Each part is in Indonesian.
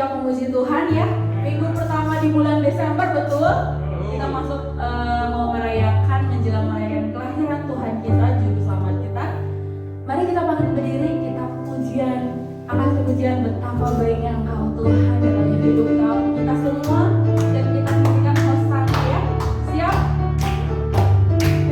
kita memuji Tuhan ya. Minggu pertama di bulan Desember, betul? Kita masuk mau merayakan, menjelang merayakan kelahiran Tuhan kita, juru selamat kita. Mari kita bangkit berdiri, kita pujian, akan pujian betapa baiknya Engkau Tuhan dalam hidup kita semua, dan kita nyanyikan hosana ya. Siap? Pujian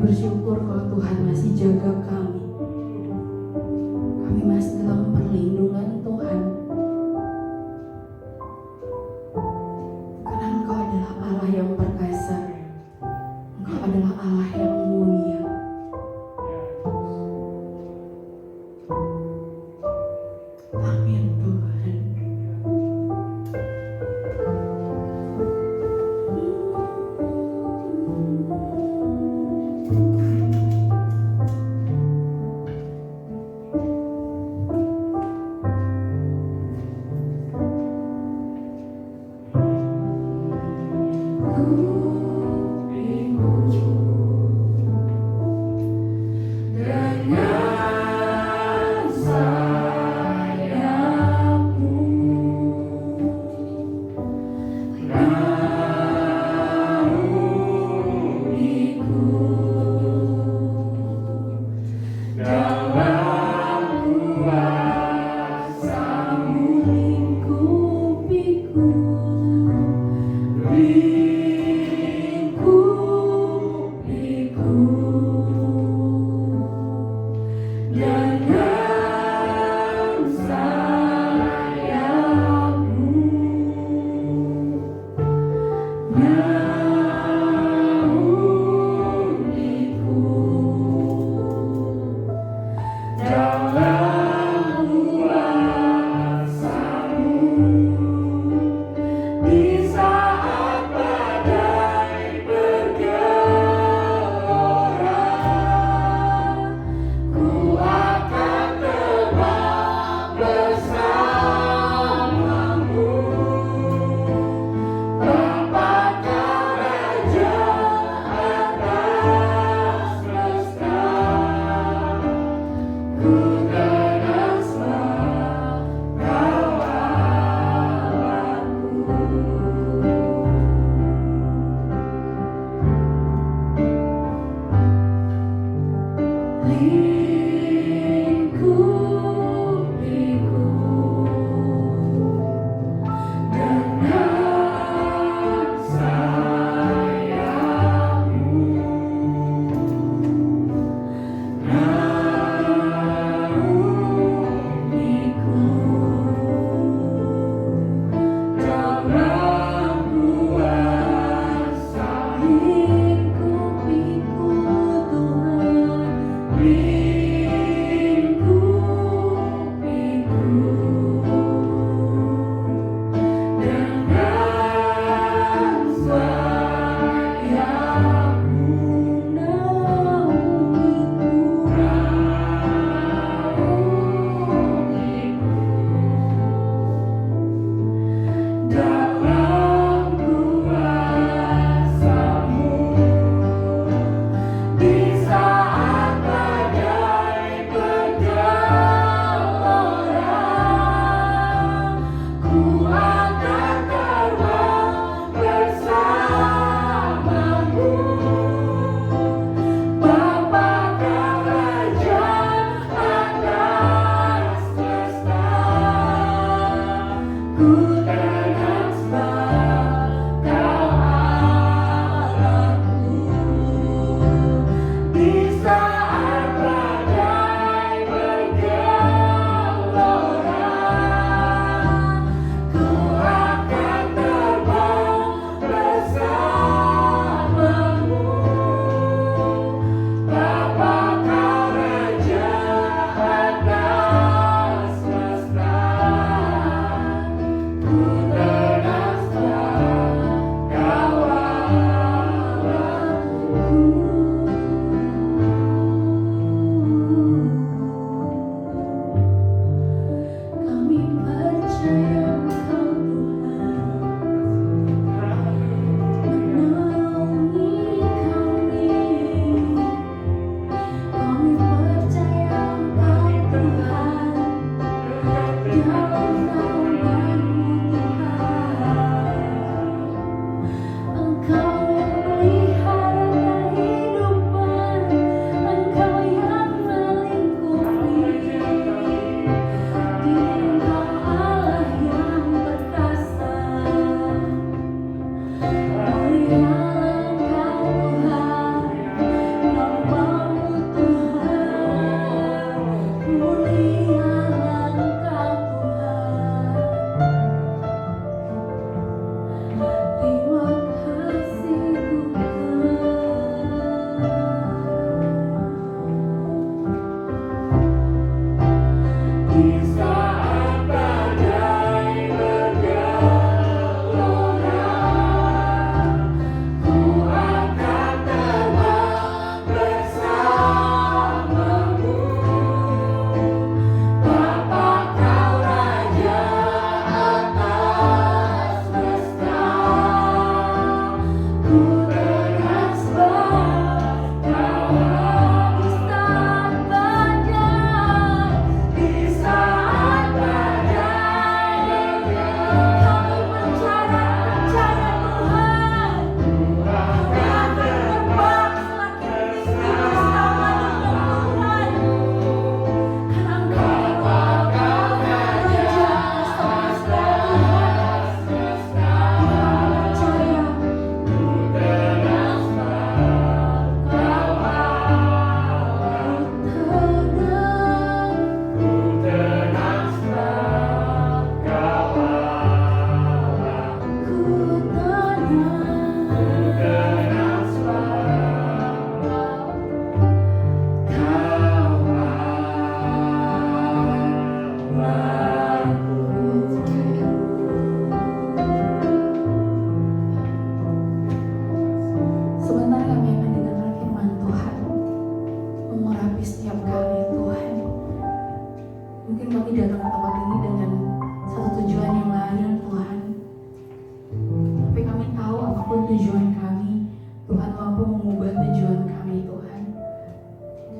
bersyukur kalau Tuhan masih jaga kami. Kami masih dalam perlindungan Tuhan. Karena Engkau adalah Allah yang perkasa. Engkau adalah Allah yang mulia. Amin Tuhan.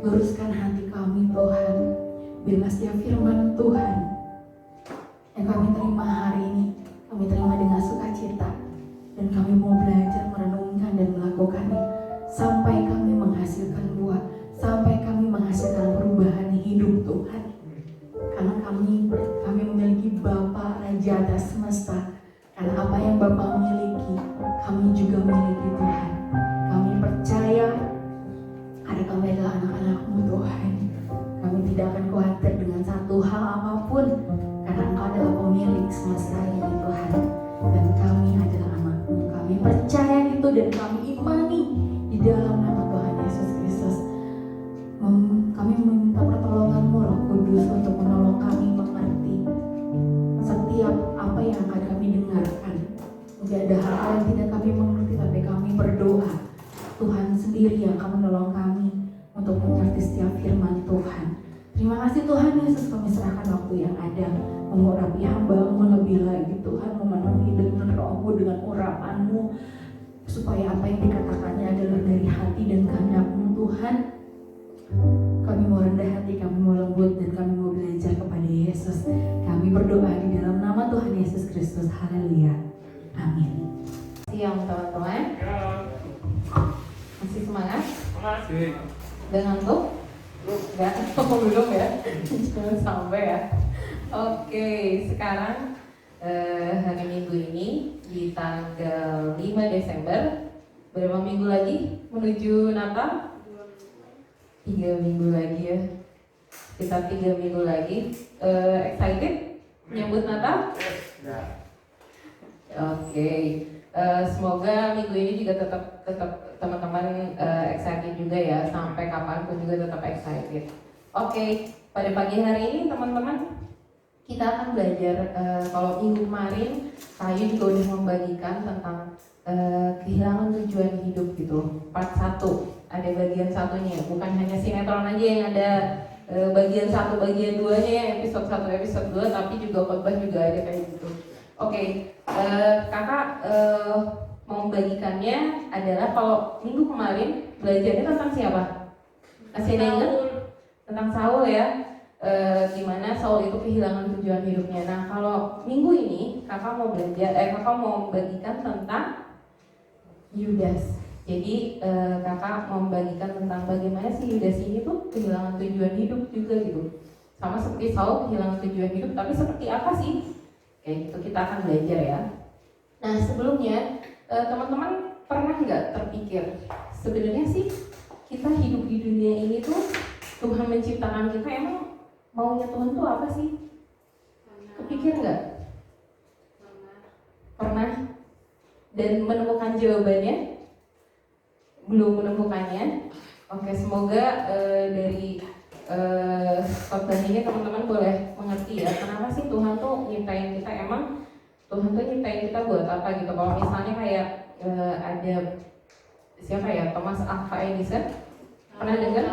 Luruskan hati kami Tuhan. Biarlah setiap firman Tuhan yang kami terima hari ini, kami terima dengan sukacita. Dan kami mau belajar merenungkan dan melakukannya sampai kami menghasilkan buah, sampai kami menghasilkan perubahan hidup Tuhan. Karena kami memiliki Bapa Raja atas semesta. Karena apa yang Bapa miliki, kami juga miliki Tuhan. Kami percaya karena kami adalah anak-anak-Mu Tuhan. Kami tidak akan khawatir dengan satu hal apapun, karena Engkau adalah pemilik semesta ini Tuhan. Dan kami adalah anak-Mu. Kami percaya itu dan kami imani di dalam nama Tuhan Yesus Kristus. Kami meminta pertolongan-Mu Roh Kudus untuk menolong kami mengerti setiap apa yang akan kami dengarkan. Tidak ada hal yang tidak kami mengerti, tapi kami berdoa Tuhan sendiri yang akan menolong kami untuk mengerti setiap firman Tuhan. Terima kasih Tuhan Yesus, kami serahkan waktu yang ada, mengurapi hamba-Mu lebih lagi Tuhan, memenuhi dengan Roh-Mu, dengan urapan-Mu, supaya apa yang dikatakannya adalah dari hati dan kehendak-Mu Tuhan. Kami mau rendah hati, kami mau lembut, dan kami mau belajar kepada Yesus. Kami berdoa di dalam nama Tuhan Yesus Kristus. Haleluya. Amin. Siang teman-teman. Masih semangat? Masih. Dengan tuh? Enggak, belum ya. Jangan sampai ya. Oke, sekarang hari Minggu ini di tanggal 5 Desember. Berapa minggu lagi menuju Natal? 3 minggu lagi ya. Kita 3 minggu lagi. Excited menyambut Natal? Oke. Semoga minggu ini juga tetap teman-teman excited juga ya, sampai kapanpun juga tetap excited. Oke, pada pagi hari ini teman-teman kita akan belajar. Kalau minggu kemarin Kayu juga udah membagikan tentang kehilangan tujuan hidup gitu. Part 1 ada bagian satunya, bukan hanya sinetron aja yang ada bagian 1, bagian 2-nya ya, episode 1, episode 2, tapi juga khotbah juga ada kayak gitu. Oke, kakak mau membagikannya adalah kalau minggu kemarin belajarnya tentang siapa? Masih ada ingat? Tentang Saul ya, gimana Saul itu kehilangan tujuan hidupnya. Nah kalau minggu ini kakak mau kakak mau membagikan tentang Yudas. Jadi kakak mau membagikan tentang bagaimana si Yudas ini tuh kehilangan tujuan hidup juga gitu. Sama seperti Saul kehilangan tujuan hidup, tapi seperti apa sih? Oke, itu kita akan belajar ya. Nah sebelumnya teman-teman pernah nggak terpikir sebenarnya sih kita hidup di dunia ini tuh Tuhan menciptakan kita, emang maunya Tuhan tuh apa sih? Kepikir nggak? Pernah? Dan menemukan jawabannya? Belum menemukannya? Oke, semoga dari khotbah ini teman-teman boleh mengerti ya, kenapa sih Tuhan tuh nyiptain kita. Emang Tuhan tuh nyiptain kita buat apa gitu. Kalau misalnya kayak ada siapa ya, Thomas Alva Edison, pernah dengar?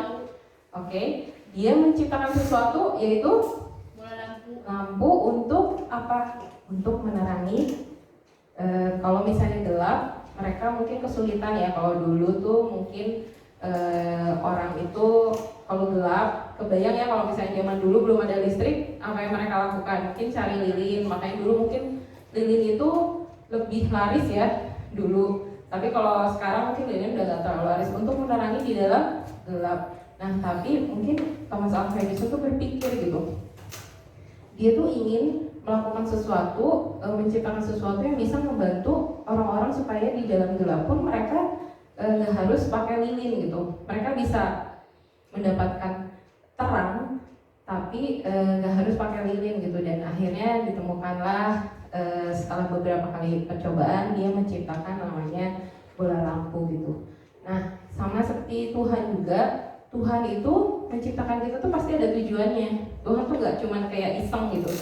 Oke, dia menciptakan sesuatu yaitu lampu untuk apa? Untuk menerangi. Kalau misalnya gelap, mereka mungkin kesulitan ya. Kalau dulu tuh mungkin orang itu kalau gelap, kebayang ya kalau misalnya zaman dulu belum ada listrik, apa yang mereka lakukan? Mungkin cari lilin. Makanya dulu mungkin lilin itu lebih laris ya dulu. Tapi kalau sekarang mungkin lilin udah gak terlalu laris untuk menerangi di dalam gelap. Nah tapi mungkin Thomas Alva Edison tuh berpikir gitu, dia tuh ingin melakukan sesuatu, menciptakan sesuatu yang bisa membantu orang-orang supaya di dalam gelap pun mereka nggak harus pakai lilin gitu. Mereka bisa mendapatkan terang, tapi nggak harus pakai lilin gitu. Dan akhirnya ditemukanlah setelah beberapa kali percobaan dia menciptakan namanya bola lampu gitu. Nah sama seperti Tuhan juga, Tuhan itu menciptakan kita tuh pasti ada tujuannya. Tuhan tuh nggak cuman kayak iseng gitu.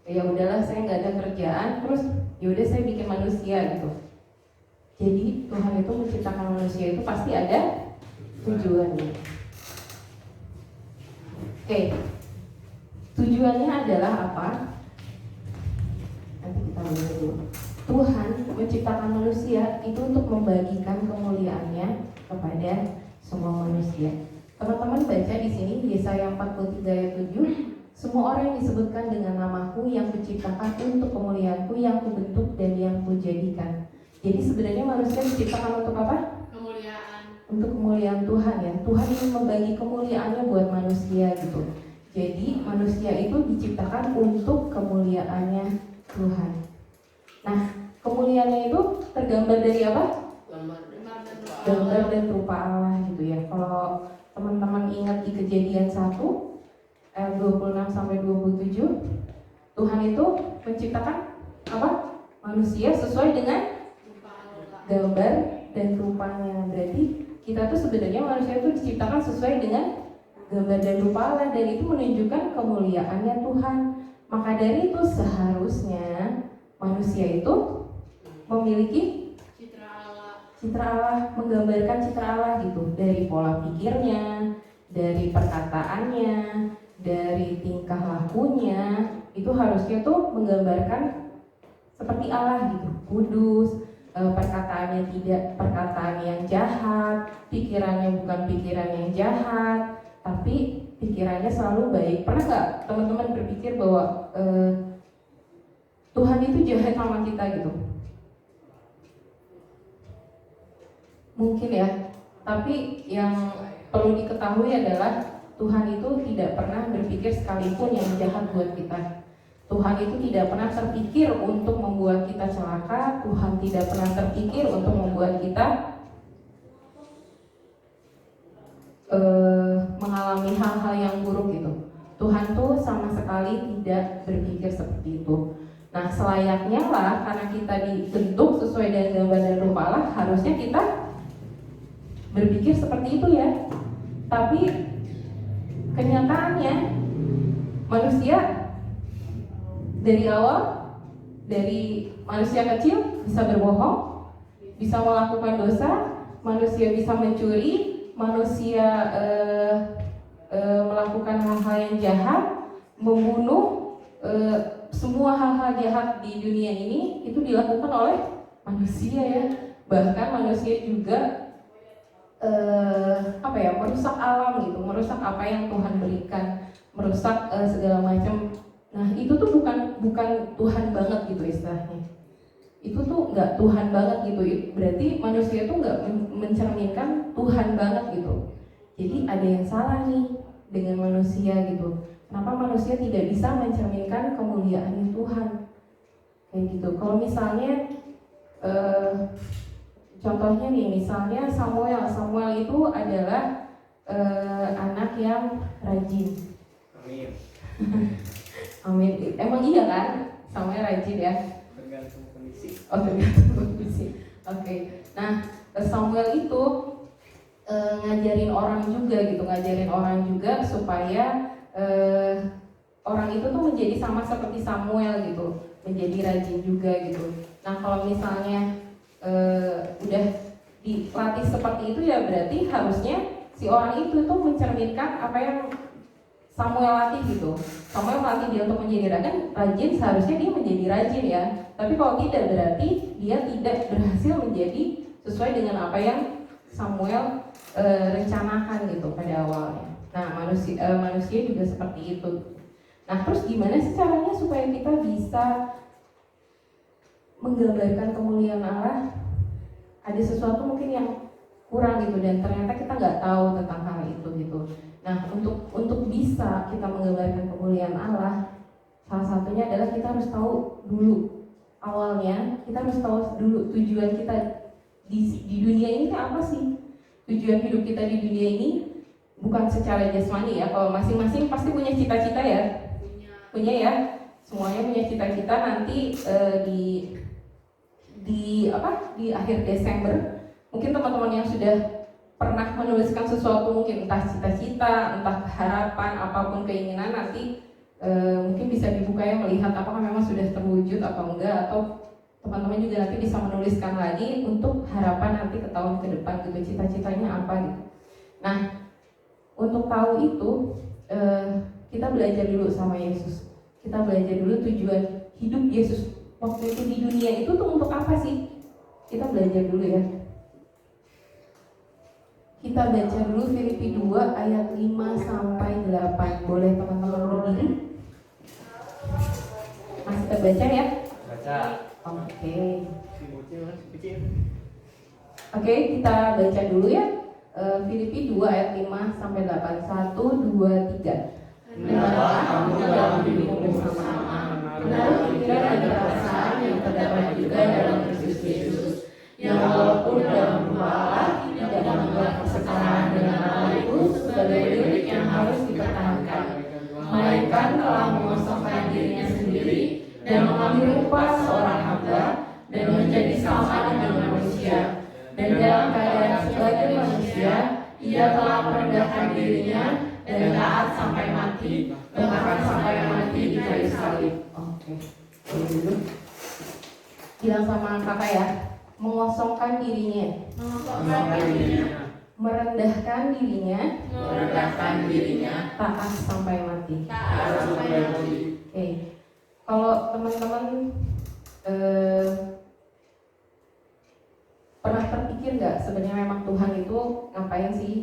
Ya udahlah saya nggak ada kerjaan, terus yaudah saya bikin manusia gitu. Jadi Tuhan itu menciptakan manusia itu pasti ada tujuannya. Oke, tujuannya adalah apa? Nanti kita lihat dulu. Tuhan menciptakan manusia itu untuk membagikan kemuliaannya kepada semua manusia. Teman-teman baca di sini Yesaya 43 ayat 7, semua orang yang disebutkan dengan namaku yang kuciptakan untuk kemuliaanku, yang kubentuk dan yang kujadikan. Jadi sebenarnya manusia diciptakan untuk apa? Kemuliaan. Untuk kemuliaan Tuhan ya. Tuhan ingin membagi kemuliaannya buat manusia gitu. Jadi manusia itu diciptakan untuk kemuliaannya Tuhan. Nah, kemuliaannya itu tergambar dari apa? Gambar dan rupa Allah gitu ya. Kalau teman-teman ingat di Kejadian 1 ayat 26 sampai 27, Tuhan itu menciptakan apa? Manusia sesuai dengan gambar dan rupanya. Berarti kita tuh sebenarnya manusia itu diciptakan sesuai dengan gambar dan rupa Allah, dan itu menunjukkan kemuliaannya Tuhan. Maka dari itu seharusnya manusia itu memiliki citra Allah, menggambarkan citra Allah gitu, dari pola pikirnya, dari perkataannya, dari tingkah lakunya, itu harusnya tuh menggambarkan seperti Allah gitu, kudus, perkataannya tidak perkataan yang jahat, pikirannya bukan pikiran yang jahat, tapi pikirannya selalu baik. Pernah nggak teman-teman berpikir bahwa Tuhan itu jahat sama kita gitu? Mungkin ya, tapi yang perlu diketahui adalah Tuhan itu tidak pernah berpikir sekalipun yang jahat buat kita. Tuhan itu tidak pernah terpikir untuk membuat kita celaka. Tuhan tidak pernah terpikir untuk membuat kita mengalami hal-hal yang buruk gitu. Tuhan tuh sama sekali tidak berpikir seperti itu. Nah, selayaknya lah, karena kita dibentuk sesuai dengan gambar dan rupa Allah, harusnya kita berpikir seperti itu ya. Tapi kenyataannya manusia dari awal, dari manusia kecil bisa berbohong, bisa melakukan dosa, manusia bisa mencuri, manusia melakukan hal-hal yang jahat, membunuh, semua hal-hal jahat di dunia ini itu dilakukan oleh manusia ya. Bahkan manusia juga merusak alam gitu, merusak apa yang Tuhan berikan, merusak segala macam. Nah, itu tuh bukan Tuhan banget gitu istilahnya. Itu tuh nggak Tuhan banget gitu. Berarti manusia tuh nggak mencerminkan Tuhan banget gitu. Jadi ada yang salah nih dengan manusia gitu. Kenapa manusia tidak bisa mencerminkan kemuliaan Tuhan? Kayak gitu. Kalau misalnya contohnya nih, misalnya Samuel itu adalah anak yang rajin. Amin. Amin. Emang iya kan? Samuel rajin ya? Tergantung kondisi. Oh, tergantung kondisi. Oke. Nah, Samuel itu ngajarin orang juga supaya orang itu tuh menjadi sama seperti Samuel gitu, menjadi rajin juga gitu. Nah, kalau misalnya udah dilatih seperti itu ya berarti harusnya si orang itu tuh mencerminkan apa yang Samuel latih gitu. Samuel melatih dia untuk menjadi rajin, seharusnya dia menjadi rajin ya. Tapi kalau tidak berarti dia tidak berhasil menjadi sesuai dengan apa yang Samuel rencanakan gitu pada awalnya. Nah, manusia juga seperti itu. Nah, terus gimana sih caranya supaya kita bisa menggambarkan kemuliaan Allah? Ada sesuatu mungkin yang kurang gitu dan ternyata kita nggak tahu tentang hal itu gitu. Nah, untuk bisa kita menggambarkan kemuliaan Allah, salah satunya adalah kita harus tahu dulu awalnya, kita harus tahu dulu tujuan kita di dunia ini apa sih? Tujuan hidup kita di dunia ini bukan secara jasmani ya. Kalau masing-masing pasti punya cita-cita ya. Punya ya. Semuanya punya cita-cita nanti di akhir Desember. Mungkin teman-teman yang sudah pernah menuliskan sesuatu, mungkin entah cita-cita, entah harapan, apapun keinginan, nanti mungkin bisa dibuka ya, melihat apakah memang sudah terwujud atau enggak, atau teman-teman juga nanti bisa menuliskan lagi untuk harapan nanti ke tahun ke depan gitu, cita-citanya apa gitu. Nah, untuk tahu itu kita belajar dulu sama Yesus. Kita belajar dulu tujuan hidup Yesus waktu itu di dunia itu tuh untuk apa sih? Kita belajar dulu ya. Kita baca dulu Filipi 2 ayat 5 sampai 8. Boleh teman-teman berdiri? Masih terbaca ya? Baca. Oke. Kecil. Oke, kita baca dulu ya. Filipi 2 ayat 5 sampai 8. 1, 2, 3. Hendaklah kamu dalam hidupmu bersama-sama menaruh pikiran dan perasaan yang terdapat juga dalam Kristus Yesus, yang walaupun dalam rupa Allah tidak menganggap persetaraan dengan Allah itu sebagai milik yang harus dipertahankan, melainkan telah mengosongkan dirinya sendiri dan mengambil rupa seorang hamba dan menjadi sama dengan manusia. Dan dalam keadaan sebagai manusia, ia telah merendahkan dirinya dan taat sampai mati, bahkan sampai mati di kayu salib. Oke. Bilang sama kakak ya, mengosongkan dirinya, merendahkan dirinya, taat sampai mati. Oke. Kalau teman-teman pernah terpikir nggak sebenarnya memang Tuhan itu ngapain sih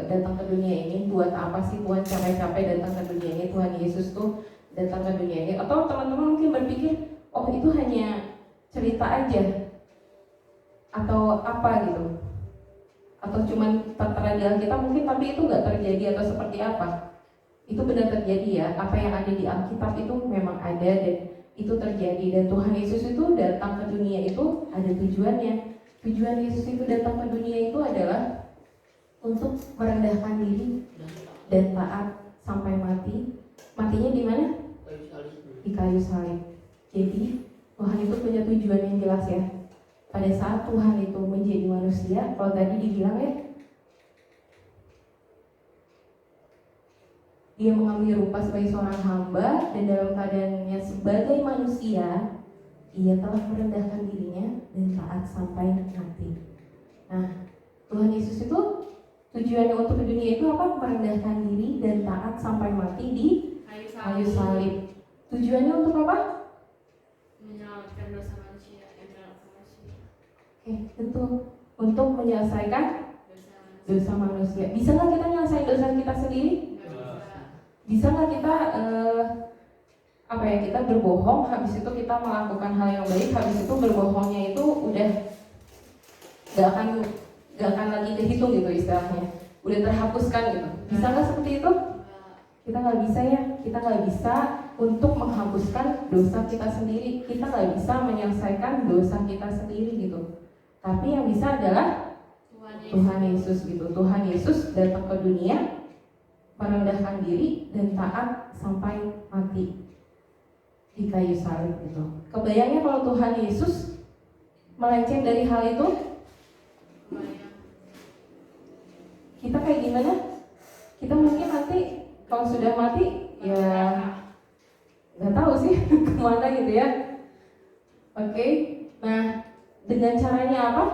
datang ke dunia ini, buat apa sih Tuhan capek-capek datang ke dunia ini, Tuhan Yesus tuh datang ke dunia ini? Atau teman-teman mungkin berpikir, oh itu hanya cerita aja atau apa gitu, atau cuman tertera di Alkitab mungkin, tapi itu nggak terjadi atau seperti apa? Itu benar terjadi ya, apa yang ada di Alkitab itu memang ada dan itu terjadi, dan Tuhan Yesus itu datang ke dunia itu ada tujuannya. Tujuan Yesus itu datang ke dunia itu adalah untuk merendahkan diri dan taat sampai mati. Matinya di mana? Di kayu salib. Jadi Tuhan itu punya tujuan yang jelas ya. Pada saat Tuhan itu menjadi manusia, kalau tadi dibilang ya, dia mengambil rupa sebagai seorang hamba dan dalam keadaannya sebagai manusia, ia telah merendahkan dirinya dan taat sampai mati. Nah, Tuhan Yesus itu tujuannya untuk ke dunia itu apa? Merendahkan diri dan taat sampai mati di kayu salib. Tujuannya untuk apa? Menyelamatkan dosa manusia. Oke, betul. Untuk menyelesaikan dosa manusia. Bisa nggak kita nyelesain dosa kita sendiri? Bisa nggak kita kita berbohong, habis itu kita melakukan hal yang baik, habis itu berbohongnya itu udah gak akan lagi kehitung gitu istilahnya, udah terhapuskan gitu. Bisa nggak seperti itu? Kita nggak bisa ya. Kita nggak bisa untuk menghapuskan dosa kita sendiri. Kita nggak bisa menyelesaikan dosa kita sendiri gitu. Tapi yang bisa adalah Tuhan Yesus gitu. Tuhan Yesus datang ke dunia, merendahkan diri dan taat sampai mati di kayu salib gitu. Kebayangnya kalau Tuhan Yesus melenceng dari hal itu, kita kayak gimana? Kita mungkin nanti kalau sudah mati ya nggak tahu sih kemana gitu ya. Oke, nah dengan caranya apa?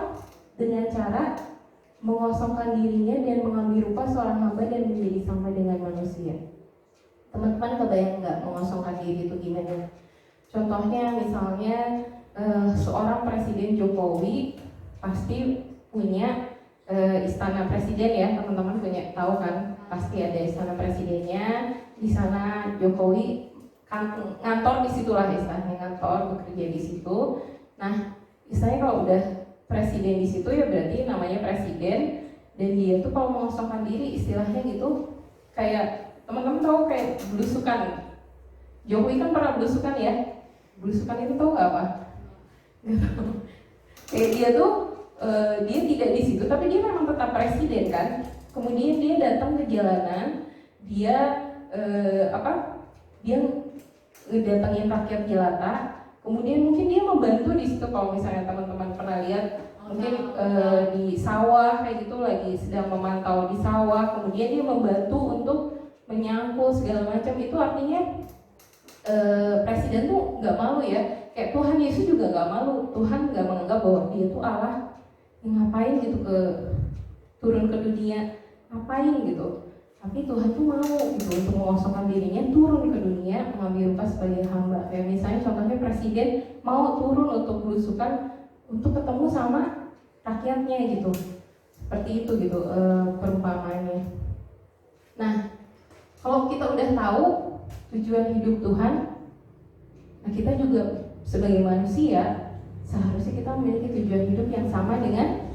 Dengan cara mengosongkan dirinya dan mengambil rupa seorang hamba dan menjadi sama dengan manusia. Teman-teman kebayang nggak mengosongkan diri itu gimana? Contohnya misalnya seorang Presiden Jokowi pasti punya istana presiden ya, teman-teman punya tahu kan? Pasti ada istana presidennya. Di sana Jokowi ngantor di situlah istilahnya, ngantor bekerja di situ. Nah, istilahnya kalau udah presiden di situ ya berarti namanya presiden, dan dia tuh kalau mengosongkan diri istilahnya gitu kayak teman-teman tahu kayak belusukan. Jokowi kan pernah belusukan ya. Belusukan itu tahu nggak apa? Nggak tahu. Kayak dia tuh dia tidak di situ, tapi dia memang tetap presiden kan. Kemudian dia datang ke jalanan, dia dia ngedatengin rakyat jelata. Kemudian mungkin dia membantu di situ, kalau misalnya teman-teman pernah lihat mungkin di sawah kayak gitu, lagi sedang memantau di sawah, kemudian dia membantu untuk menyangkul segala macam. Itu artinya presiden tuh nggak malu ya, kayak Tuhan Yesus juga nggak malu. Tuhan nggak menganggap bahwa dia tuh Allah yang ngapain gitu turun ke dunia, ngapain gitu. Tapi Tuhan tuh mau gitu untuk mengosongkan dirinya, turun ke dunia, mengambil rupa sebagai hamba. Kayak misalnya contohnya presiden mau turun untuk belusukan, untuk ketemu sama rakyatnya gitu. Seperti itu gitu perumpamaannya. Nah, kalau kita udah tahu tujuan hidup Tuhan, nah kita juga sebagai manusia seharusnya kita memiliki tujuan hidup yang sama dengan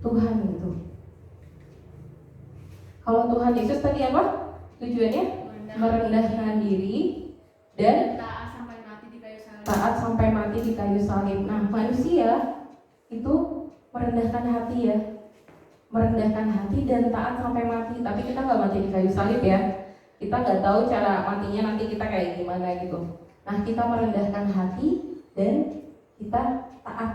Tuhan gitu. Kalau Tuhan Yesus tadi apa? Tujuannya merendahkan diri dan taat sampai mati di kayu salib. taat sampai mati di kayu salib. Nah, manusia itu merendahkan hati ya, merendahkan hati dan taat sampai mati. Tapi kita nggak mati di kayu salib ya. Kita nggak tahu cara matinya nanti kita kayak gimana gitu. Nah, kita merendahkan hati dan kita taat.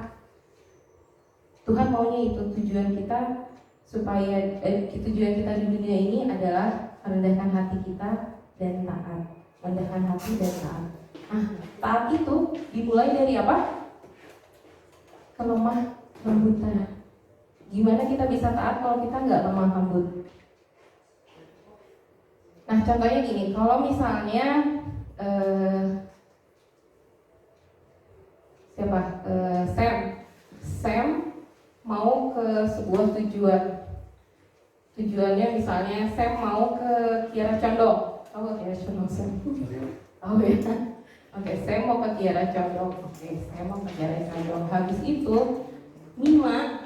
Tuhan maunya itu tujuan kita supaya tujuan kita di dunia ini adalah merendahkan hati kita dan taat. Merendahkan hati dan taat. Nah, taat itu dimulai dari apa? Kelemah lembutan. Gimana kita bisa taat kalau kita nggak lemah lembut? Nah, contohnya gini, kalau misalnya Sam mau ke sebuah tujuannya misalnya Sam mau ke Kiara Condong. Oh, Kiara Condong Sam. Oh ya. Oke, Sam mau ke Kiara Condong. Oke, Sam mau ke Kiara Condong. Habis itu Mima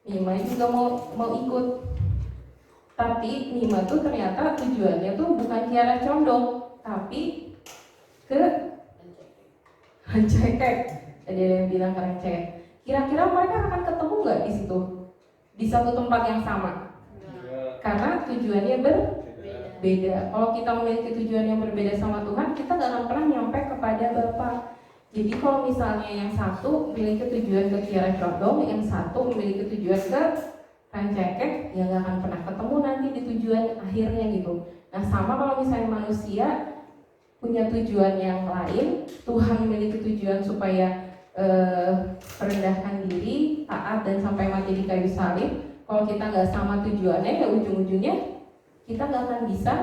juga mau ikut. Tapi Mima tuh ternyata tujuannya tuh bukan Kiara Condong, tapi ke Rancaikek. Ada yang bilang ke Rancaikek. Kira-kira mereka akan ketemu nggak di situ? Di satu tempat yang sama? Karena tujuannya berbeda. Kalau kita memiliki tujuan yang berbeda sama Tuhan, kita nggak akan pernah nyampe kepada Bapa. Jadi kalau misalnya yang satu memiliki tujuan ke Kiara Condong, yang satu memiliki tujuan ke Rancaikek, ya nggak akan pernah ketemu nanti di tujuan akhirnya gitu. Nah, sama kalau misalnya manusia punya tujuan yang lain, Tuhan memiliki tujuan supaya merendahkan diri, taat dan sampai mati di kayu salib. Kalau kita nggak sama tujuannya, ya ujung-ujungnya kita nggak akan bisa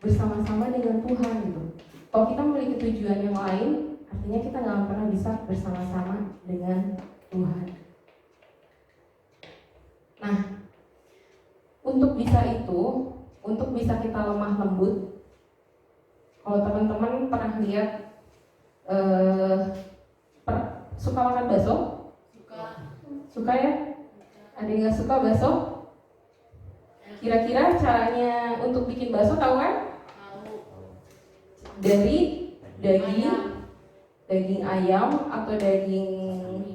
bersama-sama dengan Tuhan gitu. Kalau kita memiliki tujuan yang lain, artinya kita nggak akan pernah bisa bersama-sama dengan Tuhan. Nah, untuk bisa itu, untuk bisa kita lemah lembut, kalau teman-teman pernah lihat suka makan bakso? Suka ya? Ada yang nggak suka bakso? Kira-kira caranya untuk bikin bakso tahu kan? Dari daging ayam atau daging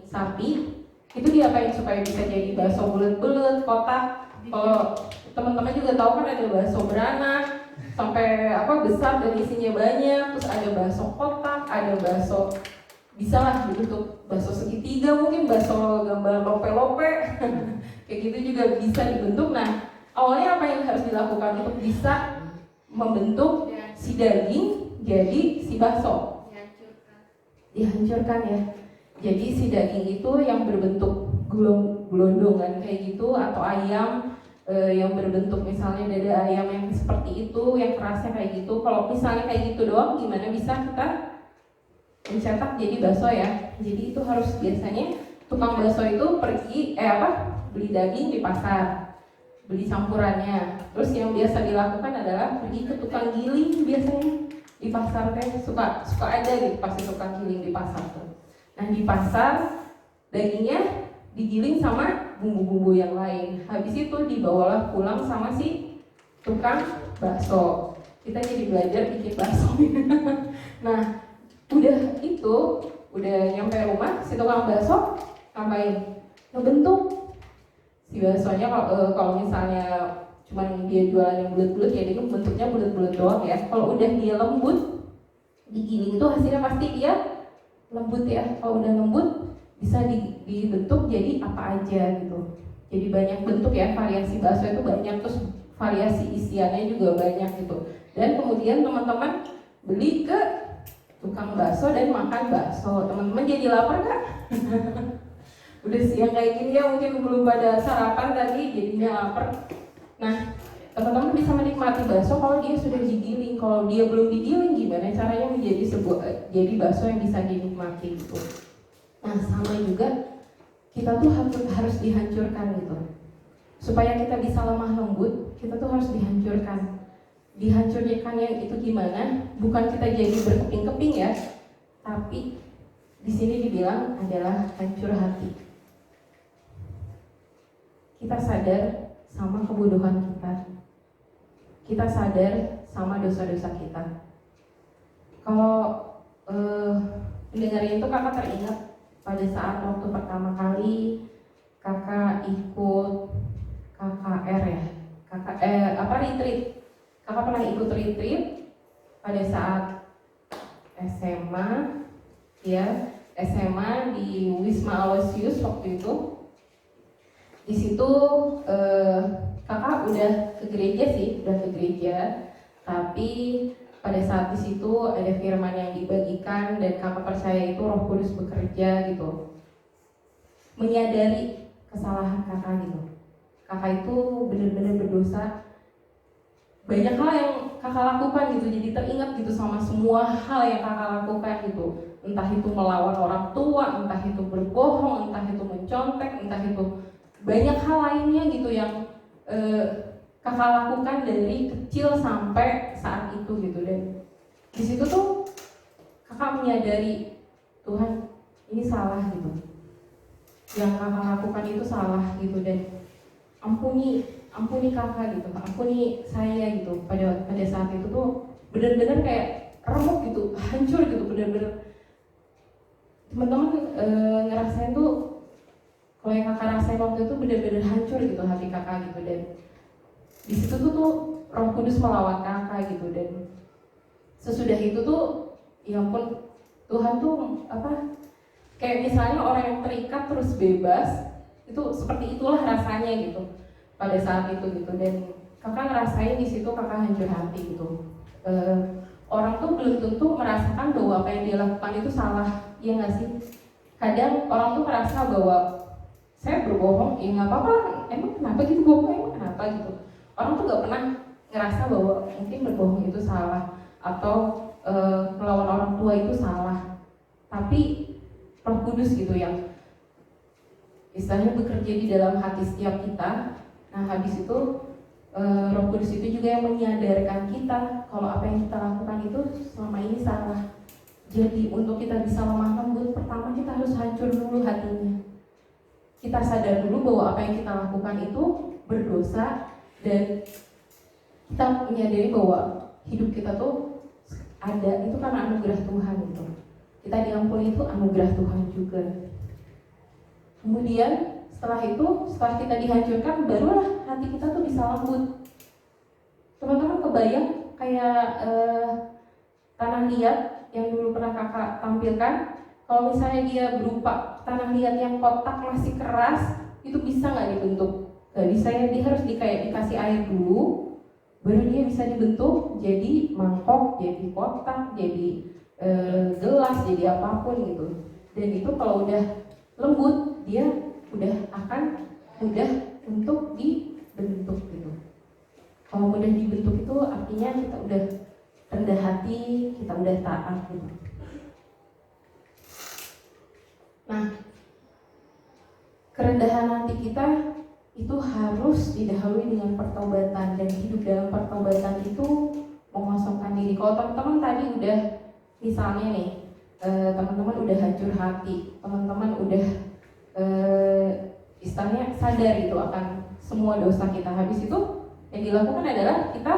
sapi itu diapain supaya bisa jadi bakso bulat-bulat, kotak. Kalau teman-teman juga tahu kan ada bakso beranak sampai besar dan isinya banyak, terus ada bakso kotak, ada bakso bisa lah dibentuk bakso segitiga, mungkin bakso gambar lope-lope kayak gitu juga bisa dibentuk. Nah, awalnya apa yang harus dilakukan untuk bisa membentuk si daging jadi si bakso? Dihancurkan ya. Jadi si daging itu yang berbentuk gelondongan kayak gitu, atau ayam yang berbentuk misalnya dada ayam yang seperti itu, yang kerasnya kayak gitu. Kalau misalnya kayak gitu doang, gimana bisa kita mencetak jadi bakso ya? Jadi itu harus biasanya tukang bakso itu pergi beli daging di pasar, beli campurannya. Terus yang biasa dilakukan adalah pergi ke tukang giling biasanya di pasar teh suka ada gitu pasti tukang giling di pasar tuh. Nah, di pasar dagingnya digiling sama bumbu-bumbu yang lain. Habis itu dibawalah pulang sama si tukang bakso. Kita jadi belajar bikin bakso. Nah, udah nyampe rumah, si tukang bakso ngapain? Ngebentuk si baksonya. Kalau misalnya cuman dia jualan yang bulat-bulat ya, dia bentuknya bulat-bulat doang ya. Kalau udah dia lembut digiling itu hasilnya pasti dia lembut ya. Kalau udah lembut bisa dibentuk jadi apa aja gitu. Jadi banyak bentuk ya, variasi bakso itu banyak, terus variasi isiannya juga banyak gitu. Dan kemudian teman-teman beli ke tukang bakso dan makan bakso. Teman-teman jadi lapar gak? Udah siang kayak gini ya, mungkin belum pada sarapan tadi jadinya lapar. Nah, teman-teman bisa menikmati bakso kalau dia sudah digiling. Kalau dia belum digiling, gimana caranya jadi bakso yang bisa dinikmati gitu. Nah, sama juga kita tuh harus dihancurkan gitu. supaya kita bisa lemah lembut, kita tuh harus dihancurkan. Dihancurkan yang itu gimana? Bukan kita jadi berkeping-keping ya, tapi di sini dibilang adalah hancur hati. Kita sadar sama kebodohan kita. Kita sadar sama dosa-dosa kita. Kalau mendengarnya itu kakak teringat pada saat waktu pertama kali kakak ikut KKR ya, retreat. Kakak pernah ikut retreat pada saat SMA, ya SMA di Wisma Aloysius waktu itu. Di situ kakak udah ke gereja sih, tapi pada saat di situ ada firman yang dibagikan dan kakak percaya itu Roh Kudus bekerja gitu, menyadari kesalahan kakak gitu. Kakak itu benar-benar berdosa, banyak hal yang kakak lakukan gitu, jadi teringat gitu sama semua hal yang kakak lakukan gitu, entah itu melawan orang tua, entah itu berbohong, entah itu mencontek, entah itu banyak hal lainnya gitu yang kakak lakukan dari kecil sampai saat itu gitu. Dan di situ tuh kakak menyadari Tuhan ini salah gitu, yang kakak lakukan itu salah gitu, dan ampuni kakak gitu, ampuni saya gitu. Pada saat itu tuh benar-benar kayak remuk gitu, hancur gitu, benar-benar teman-teman ngerasain tuh kalau yang kakak rasain waktu itu benar-benar hancur gitu hati kakak gitu. Dan di situ tuh Roh Kudus melawat kakak gitu. Dan sesudah itu tuh ya ampun, Tuhan tuh kayak misalnya orang yang terikat terus bebas, itu seperti itulah rasanya gitu pada saat itu gitu. Dan kakak ngerasain di situ kakak hancur hati gitu. Orang tuh belum tentu merasakan bahwa apa yang dia lakukan itu salah, ya nggak sih? Kadang orang tuh merasa bahwa saya berbohong, ya nggak apa-apa, emang kenapa gitu bohong, emang kenapa gitu. Orang tuh nggak pernah ngerasa bahwa mungkin berbohong itu salah atau melawan orang tua itu salah. Tapi Roh Kudus gitu yang istilahnya bekerja di dalam hati setiap kita. Nah habis itu Roh Kudus itu juga yang menyadarkan kita kalau apa yang kita lakukan itu selama ini salah. Jadi untuk kita bisa lemah lembut, pertama kita harus hancur dulu hatinya. Kita sadar dulu bahwa apa yang kita lakukan itu berdosa, dan kita menyadari bahwa hidup kita tuh ada itu karena anugerah Tuhan gitu. Kita diampuni itu anugerah Tuhan juga. Kemudian setelah kita dihancurkan, barulah hati kita tuh bisa lembut. Teman-teman kebayang kayak tanah liat yang dulu pernah kakak tampilkan. Kalau misalnya dia berupa tanah liat yang kotak masih keras, itu bisa nggak dibentuk? Nggak bisa ya, dia harus dikasih air dulu, baru dia bisa dibentuk jadi mangkok, jadi kotak, jadi gelas, jadi apapun gitu. Dan itu kalau udah lembut, dia udah akan mudah untuk dibentuk gitu. Kalau mudah dibentuk itu artinya kita udah rendah hati, kita udah taat gitu. Nah, kerendahan hati kita itu harus didahului dengan pertobatan, dan hidup dalam pertobatan itu mengosongkan diri. Kalau teman-teman tadi udah misalnya nih, teman-teman udah hancur hati, teman-teman udah istilahnya sadar gitu akan semua dosa kita. Habis itu yang dilakukan adalah kita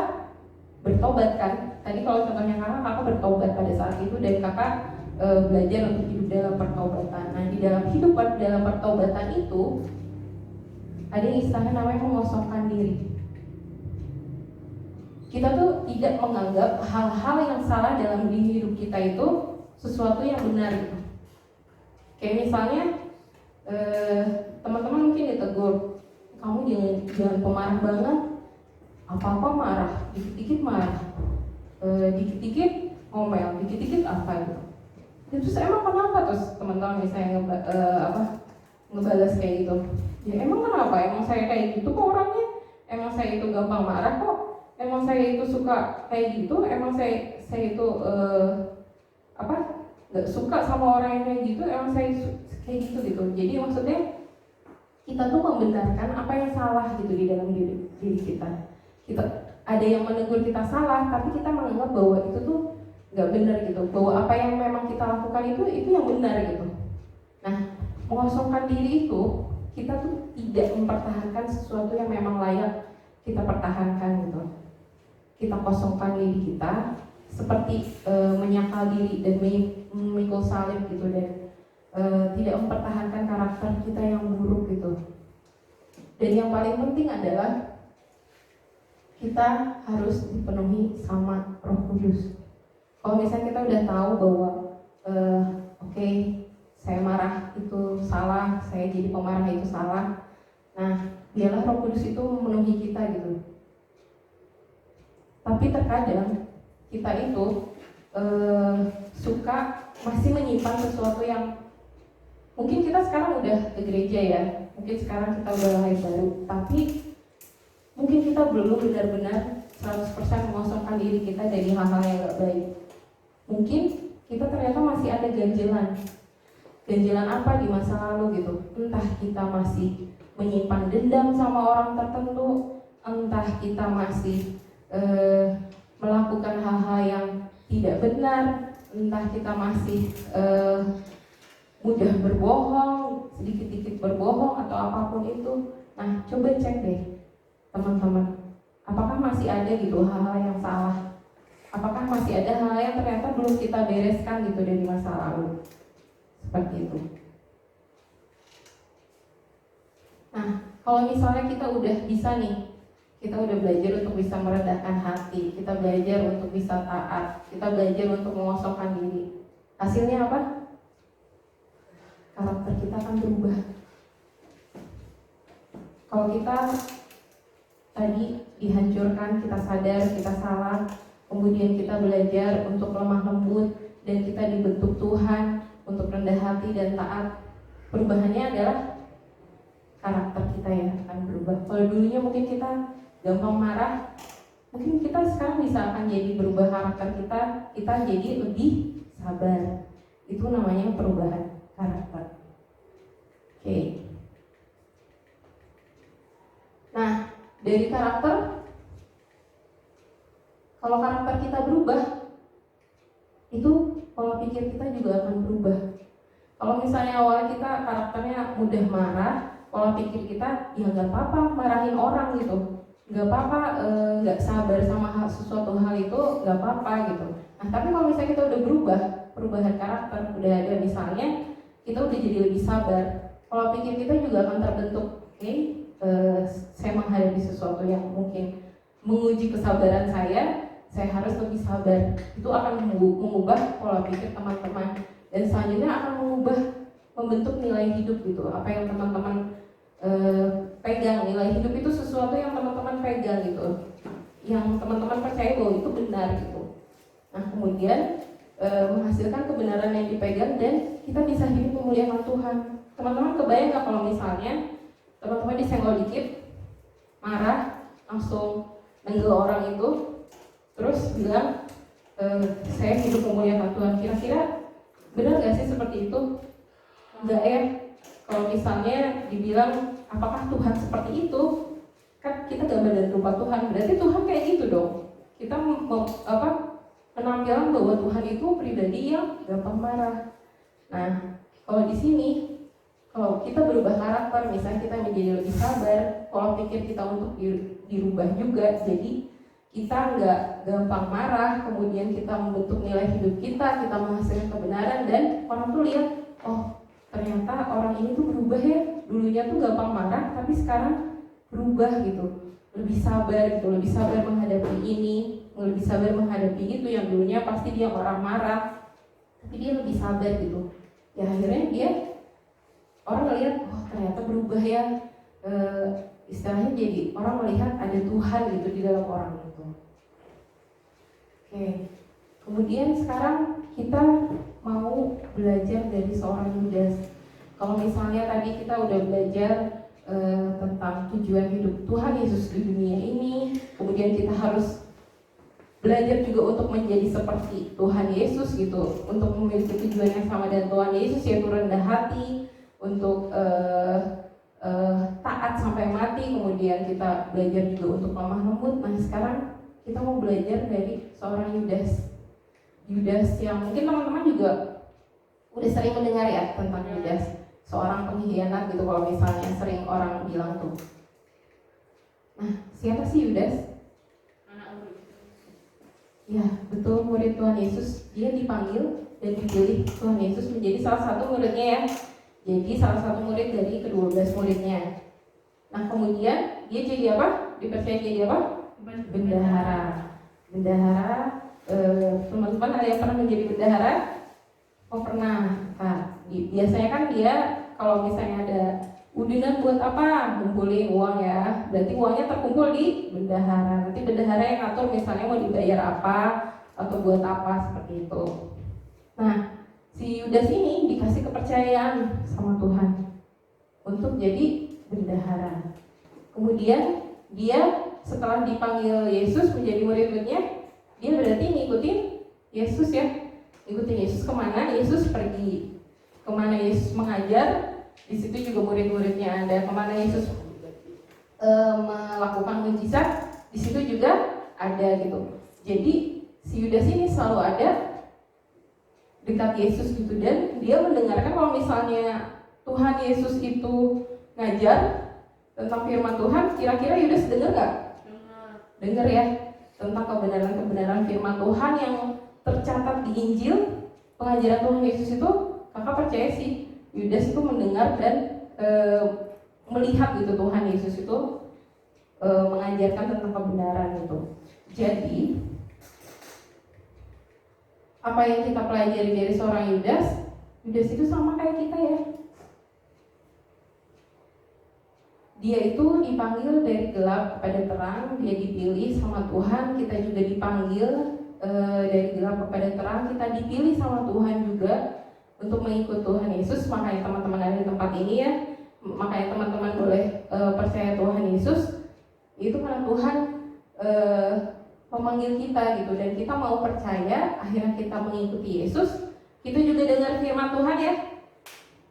bertobat kan. Tadi kalau contohnya kakak bertobat pada saat itu, dan kakak belajar untuk hidup dalam pertobatan. Nah, di dalam hidup dalam pertobatan itu ada istilahnya namanya mengosongkan diri. Kita tuh tidak menganggap hal-hal yang salah dalam hidup kita itu sesuatu yang benar gitu. Kayak misalnya teman-teman mungkin ditegur, kamu jangan pemarah banget, apa-apa marah, dikit-dikit marah, dikit-dikit ngomel, dikit-dikit apa gitu. Ya, terus emang kenapa? Terus teman-teman misalnya ngebalas kayak gitu, ya emang kenapa? Emang saya kayak gitu kok orangnya, emang saya itu gampang marah kok, emang saya itu suka kayak gitu, emang saya itu nggak suka sama orang yang kayak gitu, emang saya kayak gitu. Jadi maksudnya kita tuh membenarkan apa yang salah gitu di dalam diri kita. Kita ada yang menegur kita salah, tapi kita menganggap bahwa itu tuh nggak benar gitu, bahwa apa yang memang kita lakukan itu yang benar gitu. Nah, mengosongkan diri itu kita tuh tidak mempertahankan sesuatu yang memang layak kita pertahankan gitu. Kita kosongkan diri kita seperti menyangkal diri dan memikul salib gitu, dan tidak mempertahankan karakter kita yang buruk gitu. Dan yang paling penting adalah kita harus dipenuhi sama Roh Kudus. Kalau misalnya kita udah tahu bahwa oke, saya marah itu salah, saya jadi pemarah itu salah, nah biarlah Roh Kudus itu memenuhi kita gitu. Tapi terkadang kita itu suka masih menyimpan sesuatu yang mungkin kita sekarang udah ke gereja ya, mungkin sekarang kita udah lahir baru, tapi mungkin kita belum benar-benar 100% mengosongkan diri kita dari hal-hal yang gak baik. Mungkin kita ternyata masih ada ganjelan apa di masa lalu gitu. Entah kita masih menyimpan dendam sama orang tertentu, entah kita masih melakukan hal-hal yang tidak benar, entah kita masih mudah berbohong, sedikit-sedikit berbohong atau apapun itu. Nah, coba cek deh teman-teman, apakah masih ada gitu hal-hal yang salah? Apakah masih ada hal yang ternyata belum kita bereskan gitu dari masa lalu? Seperti itu. Nah, kalau misalnya kita udah bisa nih, kita udah belajar untuk bisa merendahkan hati, kita belajar untuk bisa taat, kita belajar untuk mengosongkan diri. Hasilnya apa? Karakter kita akan berubah. Kalau kita tadi dihancurkan, kita sadar kita salah, kemudian kita belajar untuk lemah lembut, dan kita dibentuk Tuhan untuk rendah hati dan taat, perubahannya adalah karakter kita yang akan berubah. Kalau dulunya mungkin kita gampang marah, mungkin kita sekarang bisa akan jadi berubah karakter kita jadi lebih sabar. Itu namanya perubahan karakter. Oke. Nah, dari karakter, kalau karakter kita berubah, itu pola pikir kita juga akan berubah. Kalau misalnya awalnya kita karakternya mudah marah, pola pikir kita ya nggak apa-apa marahin orang gitu, nggak apa-apa nggak sabar sama sesuatu hal itu nggak apa-apa gitu. Nah, tapi kalau misalnya kita udah berubah, perubahan karakter udah ada, misalnya kita udah jadi lebih sabar, pola pikir kita juga akan terbentuk. Oke, saya menghadapi sesuatu yang mungkin menguji kesabaran saya harus lebih sabar. Itu akan mengubah pola pikir teman-teman, dan selanjutnya akan membentuk nilai hidup gitu. Apa yang teman-teman pegang, nilai hidup itu sesuatu yang teman-teman pegang gitu, yang teman-teman percaya bahwa itu benar gitu. Nah, kemudian menghasilkan kebenaran yang dipegang, dan kita bisa hidup memuliakan Tuhan. Teman-teman kebayang gak kalau misalnya teman-teman disenggol dikit, marah, langsung nenggel orang itu, terus bilang saya hidup memuliakan Tuhan. Kira-kira benar gak sih seperti itu? Enggak ya. Kalau misalnya dibilang apakah Tuhan seperti itu, kan kita gambar dan rupa Tuhan, berarti Tuhan kayak gitu dong. Kita penampilan bahwa Tuhan itu pribadi yang gampang marah. Nah, kalau di sini, kalau kita berubah karakter, misalnya kita menjadi lebih sabar, pola pikir kita untuk dirubah juga, jadi kita nggak gampang marah, kemudian kita membentuk nilai hidup kita menghasilkan kebenaran, dan orang tuh lihat, oh ternyata orang ini tuh berubah ya, dulunya tuh gampang marah, tapi sekarang berubah gitu, lebih sabar gitu, lebih sabar menghadapi ini, lebih sabar menghadapi itu, yang dulunya pasti dia marah-marah, tapi dia lebih sabar gitu. Ya akhirnya dia, orang melihat, oh ternyata berubah ya, istilahnya jadi orang melihat ada Tuhan gitu di dalam orang itu. Oke, kemudian sekarang kita mau belajar dari seorang Yudas. Kalau misalnya tadi kita udah belajar tentang tujuan hidup Tuhan Yesus di dunia ini, kemudian kita harus belajar juga untuk menjadi seperti Tuhan Yesus gitu, untuk memiliki tujuan yang sama dengan Tuhan Yesus, yaitu rendah hati, untuk taat sampai mati, kemudian kita belajar juga untuk lemah lembut. Nah sekarang kita mau belajar dari seorang Yudas. Yudas yang mungkin teman-teman juga udah sering mendengar ya tentang Yudas, seorang pengkhianat gitu kalau misalnya sering orang bilang tuh. Nah siapa sih Yudas? Anak murid. Ya betul, murid Tuhan Yesus. Dia dipanggil dan dipilih Tuhan Yesus menjadi salah satu muridnya ya. Jadi salah satu murid dari ke-12 muridnya. Nah kemudian dia jadi apa? Dipercaya jadi apa? Bendahara. Bendahara, teman-teman ada yang pernah menjadi bendahara? Oh pernah. Nah, biasanya kan dia kalau misalnya ada udinan buat apa? Ngumpulin uang ya. Berarti uangnya terkumpul di bendahara. Nanti bendahara yang ngatur misalnya mau dibayar apa atau buat apa seperti itu. Nah si Yudas ini dikasih kepercayaan sama Tuhan untuk jadi bendahara. Kemudian dia setelah dipanggil Yesus menjadi murid-muridnya, dia berarti ngikutin Yesus ya. Ngikutin Yesus kemana Yesus pergi, kemana Yesus mengajar, di situ juga murid-muridnya ada. Kemana Yesus melakukan mujizat, di situ juga ada gitu. Jadi si Yudas ini selalu ada dekat Yesus gitu, dan dia mendengarkan kalau misalnya Tuhan Yesus itu ngajar tentang firman Tuhan, kira-kira Yudas dengar nggak? Dengar ya, tentang kebenaran-kebenaran firman Tuhan yang tercatat di Injil, pengajaran Tuhan Yesus itu, kakak percaya sih Yudas itu mendengar dan melihat gitu Tuhan Yesus itu mengajarkan tentang kebenaran itu. Jadi apa yang kita pelajari dari seorang Yudas? Yudas itu sama kayak kita ya. Dia itu dipanggil dari gelap kepada terang, dia dipilih sama Tuhan. Kita juga dipanggil dari gelap kepada terang, kita dipilih sama Tuhan juga untuk mengikut Tuhan Yesus. Makanya teman-teman ada di tempat ini ya, makanya teman-teman boleh percaya Tuhan Yesus. Itu karena Tuhan memanggil kita gitu, dan kita mau percaya, akhirnya kita mengikuti Yesus. Kita juga dengar firman Tuhan ya,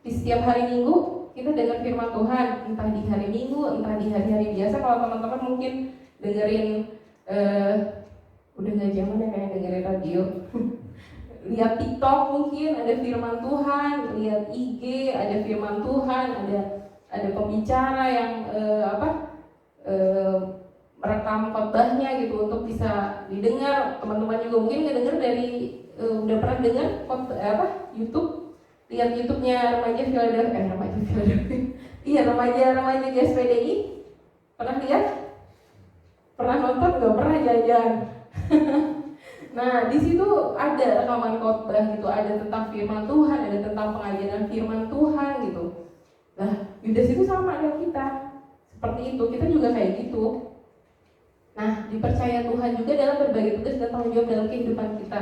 di setiap hari Minggu kita dengar firman Tuhan, entah di hari Minggu, entah di hari-hari biasa. Kalau teman-teman mungkin dengerin udah nggak zaman ya kayak dengerin radio lihat TikTok mungkin ada firman Tuhan, lihat IG ada firman Tuhan, ada pembicara yang merekam khotbahnya gitu untuk bisa didengar. Teman-teman juga mungkin ngedenger dari udah pernah dengar YouTube, lihat YouTube-nya remaja Philadelphia, iya remaja GSPDI, pernah lihat? Pernah nonton? Nggak pernah jajan. Nah di situ ada rekaman khotbah gitu, ada tentang firman Tuhan, ada tentang pengajaran firman Tuhan gitu. Nah Yudas itu sama dengan kita, seperti itu, kita juga kayak gitu. Nah, dipercaya Tuhan juga dalam berbagai tugas dan tanggung jawab dalam kehidupan kita.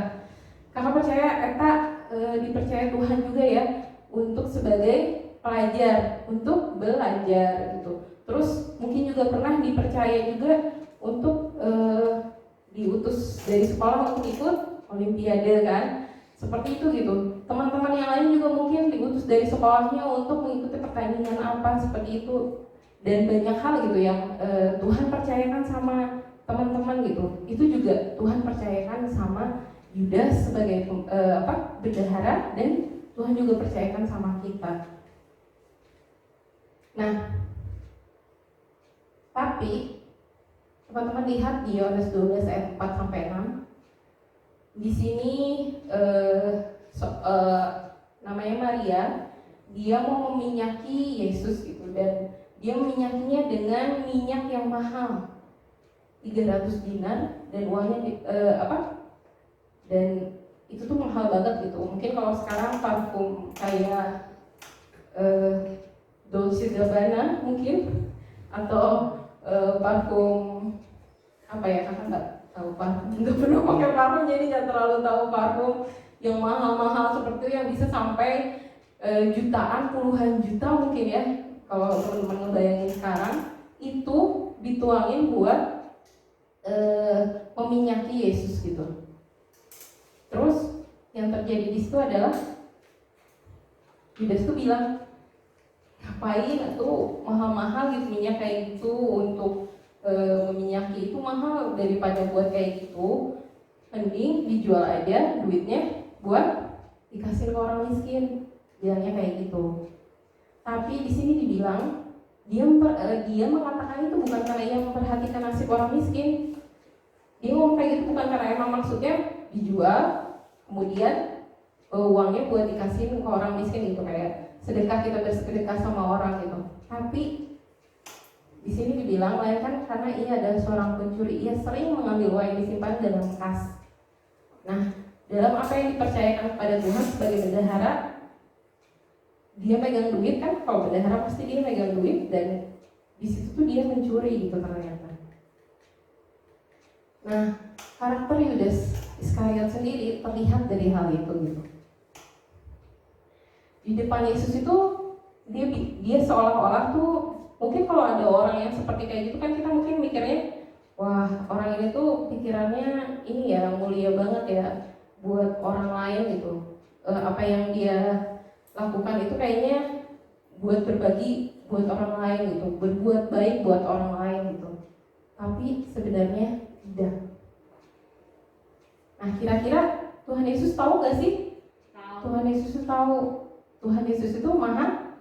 Kakak percaya Eta dipercaya Tuhan juga ya untuk sebagai pelajar, untuk belajar gitu. Terus mungkin juga pernah dipercaya juga untuk diutus dari sekolah untuk ikut olimpiade kan. Seperti itu gitu. Teman-teman yang lain juga mungkin diutus dari sekolahnya untuk mengikuti pertandingan apa seperti itu. Dan banyak hal gitu yang Tuhan percayakan sama teman-teman gitu. Itu juga Tuhan percayakan sama Yudas sebagai bendahara, dan Tuhan juga percayakan sama kita. Nah, tapi teman-teman lihat di Yohanes 12 ayat 4 sampai 6. Di sini namanya Maria, dia mau meminyaki Yesus gitu, dan dia meminyakinya dengan minyak yang mahal, 300 dinar, dan uangnya dan itu tuh mahal banget gitu. Mungkin kalau sekarang parfum kayak Dolce & Gabbana mungkin, atau parfum apa ya, kakak nggak tahu parfum, nggak pernah pakai parfum jadi nggak terlalu tahu parfum yang mahal-mahal seperti itu, yang bisa sampai jutaan, puluhan juta mungkin ya. Kalau teman-teman ngebayangin sekarang, itu dituangin buat meminyaki Yesus gitu. Terus yang terjadi di situ adalah Yudas tuh bilang, ngapain tuh mahal-mahal gitu minyak kayak gitu untuk meminyaki itu mahal, daripada buat kayak gitu mending dijual aja duitnya buat dikasih ke orang miskin, bilangnya kayak gitu. Tapi di sini dibilang dia mengatakan itu bukan karena ia memperhatikan nasib orang miskin. Dia ngomong kayak gitu bukan karena emang maksudnya dijual kemudian uangnya buat dikasih ke orang miskin gitu, kayak sedekah, kita bersedekah sama orang gitu. Tapi di sini dibilang melainkan karena ia adalah seorang pencuri, ia sering mengambil uang yang disimpan dalam kas. Nah, dalam apa yang dipercayakan kepada Tuhan sebagai bendahara, dia megang duit kan, kalau bendahara pasti dia megang duit, dan di situ tuh dia mencuri gitu ternyata. Nah, karakter Yudas Iskariot sendiri terlihat dari hal itu gitu. Di depan Yesus itu dia seolah-olah tuh, mungkin kalau ada orang yang seperti kayak gitu kan kita mungkin mikirnya, wah orang ini tuh pikirannya ini ya mulia banget ya buat orang lain gitu. Apa yang dia lakukan itu kayaknya buat berbagi buat orang lain gitu, berbuat baik buat orang lain gitu. Tapi sebenarnya tidak. Nah, kira-kira Tuhan Yesus tahu gak sih? Tuhan Yesus itu tahu. Tuhan Yesus itu maha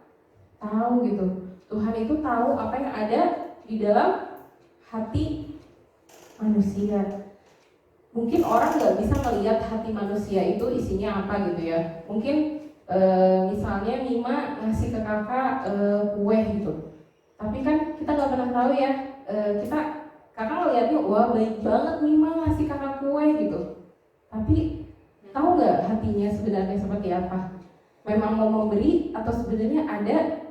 tahu gitu. Tuhan itu tahu apa yang ada di dalam hati manusia. Mungkin orang nggak bisa melihat hati manusia itu isinya apa gitu ya. Mungkin misalnya Mima ngasih ke kakak kue gitu. Tapi kan kita nggak pernah tahu ya. Kakak ngeliatnya wah baik banget Mima ngasih kakak kue gitu. Tapi tahu nggak hatinya sebenarnya seperti apa? Memang mau memberi atau sebenarnya ada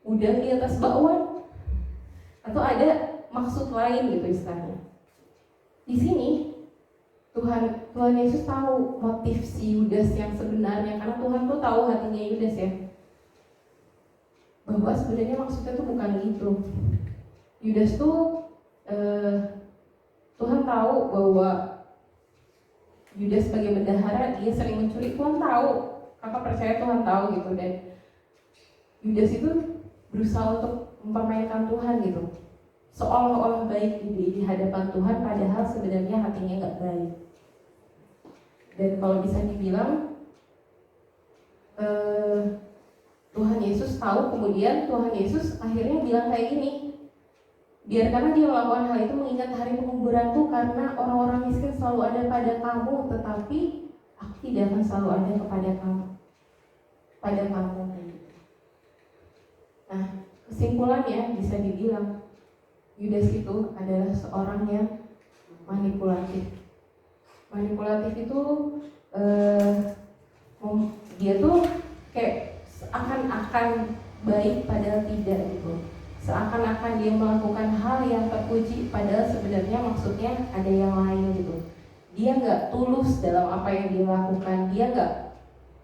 udang di atas bakwan, atau ada maksud lain gitu istilahnya. Di sini Tuhan Yesus tahu motif si Yudas yang sebenarnya, karena Tuhan tuh tahu hatinya Yudas ya, bahwa sebenarnya maksudnya tuh bukan gitu. Yudas tuh Tuhan tahu bahwa Yudas sebagai bendahara dia sering mencuri. Tuhan tahu, kakak percaya Tuhan tahu gitu, dan Yudas itu berusaha untuk mempermainkan Tuhan gitu, seolah-olah baik di hadapan Tuhan, padahal sebenarnya hatinya nggak baik. Dan kalau bisa dibilang Tuhan Yesus tahu, kemudian Tuhan Yesus akhirnya bilang kayak gini, biarkanlah dia melakukan hal itu mengingat hari penguburanku, karena orang-orang miskin selalu ada pada kamu, tetapi aku tidak akan selalu ada kepada kamu. Nah, kesimpulannya bisa dibilang Yudas itu adalah seorang yang manipulatif. Manipulatif itu dia tuh kayak seakan-akan baik padahal tidak gitu. Seakan-akan dia melakukan hal yang terpuji padahal sebenarnya maksudnya ada yang lain gitu. Dia nggak tulus dalam apa yang dia lakukan, dia nggak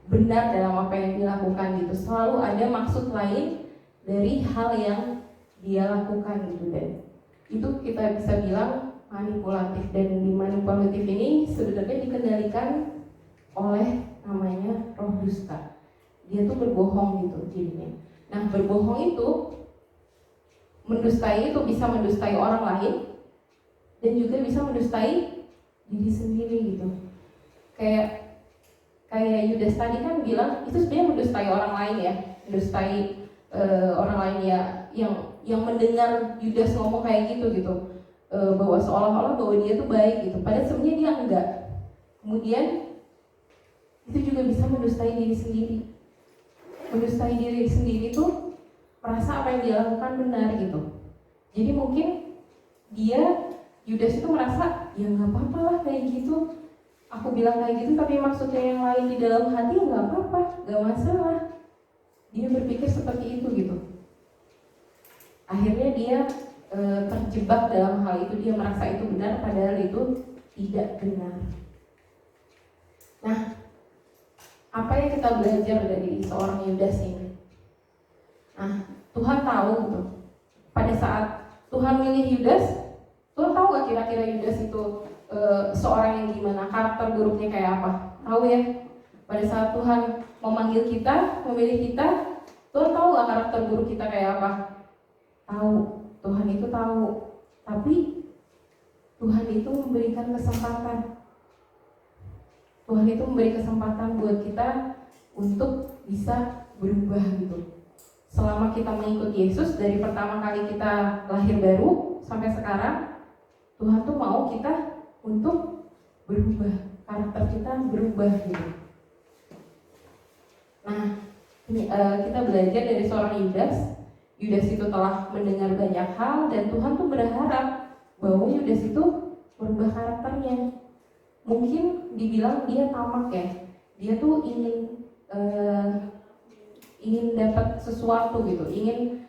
benar dalam apa yang dilakukan gitu. Selalu ada maksud lain dari hal yang dia lakukan gitu, dan itu kita bisa bilang manipulatif. Dan di manipulatif ini sebenarnya dikendalikan oleh namanya roh dusta. Dia tuh berbohong gitu jadinya. Nah, berbohong itu mendustai, itu bisa mendustai orang lain dan juga bisa mendustai diri sendiri gitu. Kayak Yudas tadi kan bilang itu sebenarnya mendustai orang lain ya, mendustai orang lain ya, yang mendengar Yudas ngomong kayak gitu bahwa seolah-olah bahwa dia tuh baik gitu, padahal sebenarnya dia enggak. Kemudian itu juga bisa mendustai diri sendiri. Mendustai diri sendiri tuh merasa apa yang dia lakukan benar gitu. Jadi mungkin Yudas itu merasa ya nggak apa-apa lah kayak gitu. Aku bilang kayak gitu tapi maksudnya yang lain di dalam hati nggak apa-apa, nggak masalah. Dia berpikir seperti itu gitu. Akhirnya dia terjebak dalam hal itu, dia merasa itu benar padahal itu tidak benar. Nah, apa yang kita belajar dari seorang Yudas ini? Nah, Tuhan tahu gitu. Pada saat Tuhan milih Yudas, Tuhan tahu gak kira-kira Yudas itu seorang yang gimana, karakter buruknya kayak apa? Tahu ya? Pada saat Tuhan memanggil kita, memilih kita, Tuhan tahu gak karakter buruk kita kayak apa? Tahu, Tuhan itu tahu. Tapi Tuhan itu memberikan kesempatan. Tuhan itu memberi kesempatan buat kita untuk bisa berubah gitu. Selama kita mengikuti Yesus dari pertama kali kita lahir baru sampai sekarang, Tuhan tuh mau kita untuk berubah, karakter kita berubah gitu. Nah, kita belajar dari seorang Yudas. Yudas itu telah mendengar banyak hal dan Tuhan tuh berharap bahwa Yudas itu berubah karakternya. Mungkin dibilang dia tamak ya, dia tuh ingin dapat sesuatu gitu, ingin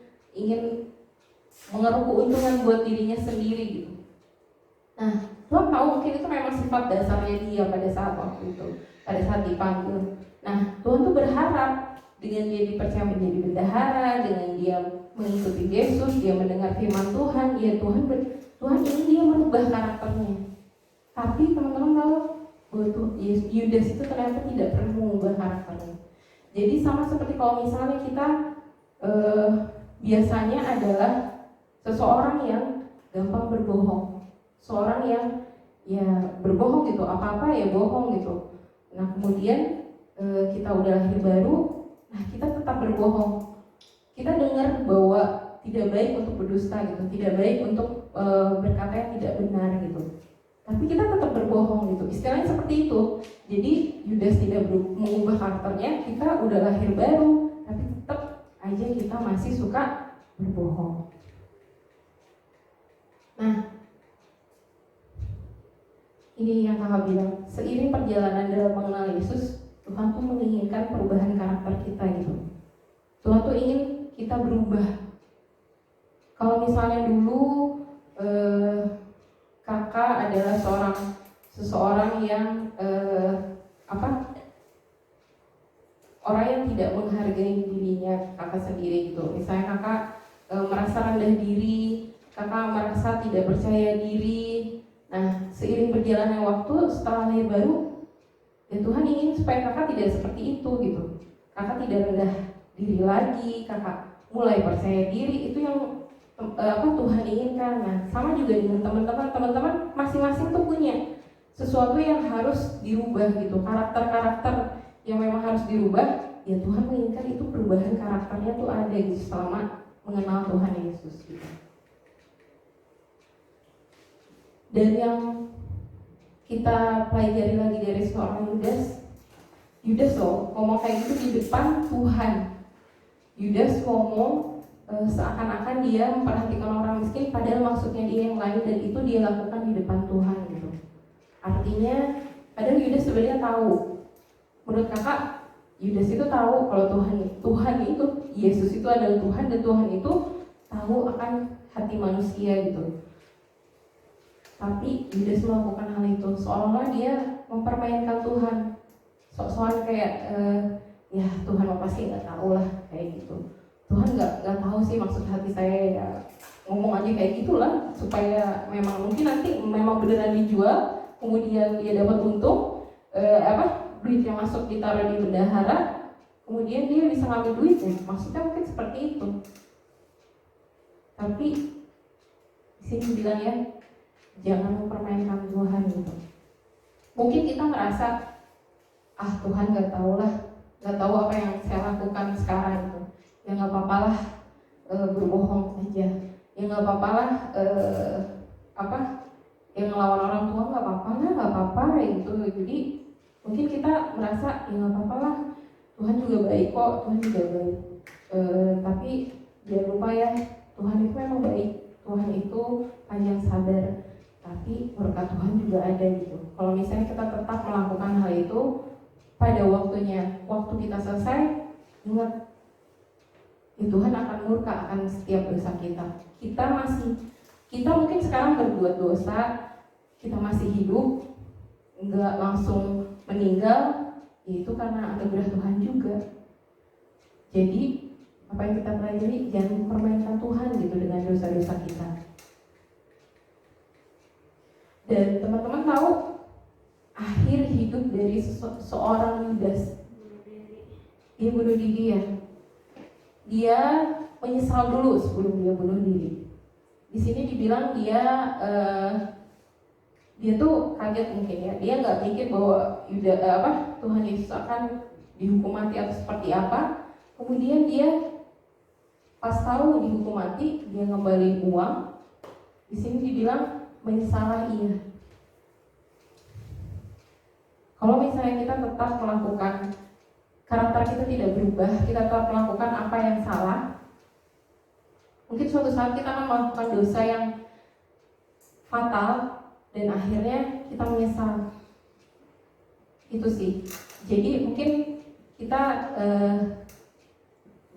mengeruk keuntungan buat dirinya sendiri gitu. Nah, Tuhan tahu mungkin itu memang sifat dasarnya dia pada saat waktu itu, pada saat dipanggil. Nah, Tuhan tuh berharap dengan dia dipercaya menjadi bendahara, dengan dia mengikuti Yesus, dia mendengar firman Tuhan, Tuhan ingin dia merubah karakternya. Tapi teman-teman tahu bahwa Yudas itu ternyata tidak pernah mengubah karakternya. Jadi sama seperti kalau misalnya kita biasanya adalah seseorang yang gampang berbohong, seorang yang ya berbohong gitu, apa-apa ya bohong gitu. Nah kemudian kita udah lahir baru, nah kita tetap berbohong. Kita dengar bahwa tidak baik untuk berdusta gitu, tidak baik untuk berkata yang tidak benar gitu. Tapi kita tetap berbohong gitu. Istilahnya seperti itu. Jadi Yudas tidak mengubah karakternya, kita udah lahir baru, tapi tetap aja kita masih suka berbohong. Nah, ini yang kakak bilang, seiring perjalanan dalam mengenal Yesus, Tuhan tuh menginginkan perubahan karakter kita gitu. Tuhan tuh ingin kita berubah. Kalau misalnya dulu kakak adalah seseorang yang orang yang tidak menghargai dirinya kakak sendiri gitu. Misalnya kakak merasa rendah diri, kakak merasa tidak percaya diri. Nah, seiring berjalannya waktu setelah lahir baru, ya Tuhan ingin supaya kakak tidak seperti itu gitu. Kakak tidak rendah diri lagi, kakak mulai percaya diri. Itu yang Tuhan inginkan. Nah, sama juga dengan teman-teman masing-masing tuh punya sesuatu yang harus dirubah gitu, karakter-karakter yang memang harus dirubah. Ya Tuhan menginginkan itu perubahan karakternya tuh ada gitu selama mengenal Tuhan Yesus gitu. Dan yang kita pelajari lagi dari seorang Yudas loh ngomong kayak gitu di depan Tuhan. Yudas ngomong seakan-akan dia memperhatikan orang miskin, padahal maksudnya dia yang lain, dan itu dia lakukan di depan Tuhan gitu. Artinya, padahal Yudas sebenarnya tahu. Menurut kakak, Yudas itu tahu kalau Tuhan itu, Yesus itu adalah Tuhan, dan Tuhan itu tahu akan hati manusia gitu. Tapi Yudas melakukan hal itu seolah-olah dia mempermainkan Tuhan, sok-sokan kayak ya Tuhan pasti nggak tahu lah kayak gitu. Tuhan nggak tahu sih maksud hati saya, ya ngomong aja kayak gitulah supaya memang mungkin nanti memang beneran dijual, kemudian dia dapat untung, duit yang masuk ditaruh di bendahara, kemudian dia bisa ngambil duitnya. Maksudnya mungkin seperti itu. Tapi di sini bilang ya, jangan mempermainkan Tuhan gitu. Mungkin kita ngerasa Tuhan nggak tahu lah, nggak tahu apa yang saya lakukan sekarang gitu. Ya nggak apa-apa lah, berbohong aja. Ya nggak apa-apa lah, yang ngelawan orang tua nggak apa-apa lah, nggak apa-apa gitu. Jadi mungkin kita merasa ya nggak apa-apa lah, Tuhan juga baik kok, Tuhan juga baik. Tapi jangan lupa ya, Tuhan itu memang baik, Tuhan itu panjang sabar. Tapi berkat Tuhan juga ada gitu. Kalau misalnya kita tetap melakukan hal itu, pada waktunya, waktu kita selesai, ingat ya Tuhan akan murka akan setiap dosa kita. Kita mungkin sekarang berbuat dosa, kita masih hidup, nggak langsung meninggal, itu karena anugerah Tuhan juga. Jadi apa yang kita pelajari, jangan mempermainkan Tuhan gitu dengan dosa-dosa kita. Dan teman-teman tahu akhir hidup dari seorang Yudas, dia bunuh diri ya. dia menyesal dulu sebelum dia bunuh diri. Di sini dibilang dia tuh kaget mungkin ya, dia nggak mikir bahwa Tuhan Yesus akan dihukum mati atau seperti apa. Kemudian dia pas tahu dihukum mati, dia ngembaliin uang. Di sini dibilang menyesalah ia. Kalau misalnya kita tetap melakukan, karakter kita tidak berubah, kita tetap melakukan apa yang salah, mungkin suatu saat kita akan melakukan dosa yang fatal dan akhirnya kita menyesal. Itu sih. Jadi mungkin kita